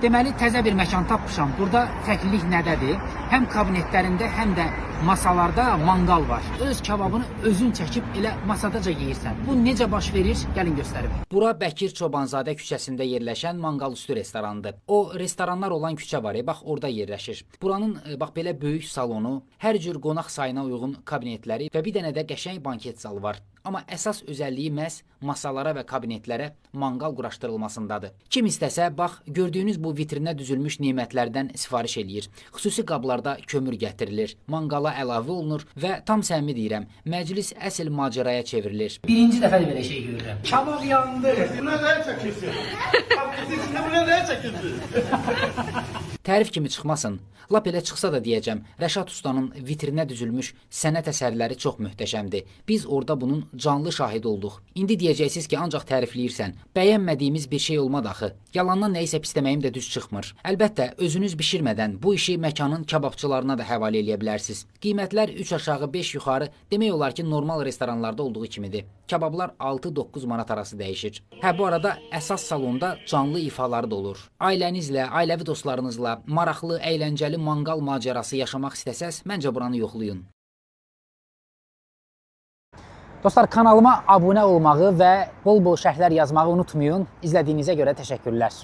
Deməli, təzə bir məkan tapmışam. Burada fərqlilik nədədir? Həm kabinetlərində, həm də masalarda manqal var. Öz kababını özün çəkib elə masadaca yeyirsən. Bu necə baş verir? Gəlin göstərim. Bura Bəkir Çobanzadə küçəsində yerləşən manqal üstü restorandır. O, restoranlar olan küçə var, bax orada yerləşir. Buranın bax belə böyük salonu, hər cür qonaq sayına uyğun kabinetləri və bir dənə də qəşəng banket zalı var. Amma əsas özəlliyi məhz masalara və kabinetlərə manqal quraşdırılmasındadır. Kim istəsə, bax, gördüyünüz bu vitrinə düzülmüş nemətlərdən sifariş eləyir. Xüsusi qablarda kömür gətirilir, manqala əlavə olunur və tam səmimi deyirəm, məclis əsl macəraya çevrilir. Birinci dəfə belə şey görürəm. Kabab yandı. Buna nəyə çəkilsin? Buna nəyə çəkilsin? Tərif kimi çıxmasın, lap elə çıxsa da deyəcəm, Rəşad Ustanın vitrinə düzülmüş sənət əsərləri çox möhtəşəmdir. Biz orada bunun canlı şahid olduq. İndi deyəcəksiniz ki, ancaq tərifləyirsən. Bəyənmədiyimiz bir şey olmadı axı. Yalandan nəyisə pisləməyim də düz çıxmır. Əlbəttə, özünüz bişirmədən bu işi məkanın kababçılarına da həvalə eləyə bilərsiniz. Qiymətlər 3 aşağı 5 yuxarı, demək olar ki, normal restoranlarda olduğu kimidir. Kabablar 6-9 manat arası dəyişir. Hə, bu arada əsas salonda canlı ifaları da olur. Ailənizlə, ailəvi dostlarınızla maraqlı, əyləncəli manqal macərası yaşamaq istəsəz, məncə buranı yoxlayın. Dostlar, kanalıma abunə olmağı və bol-bol şərhlər yazmağı unutmayın. İzlədiyinizə görə təşəkkürlər.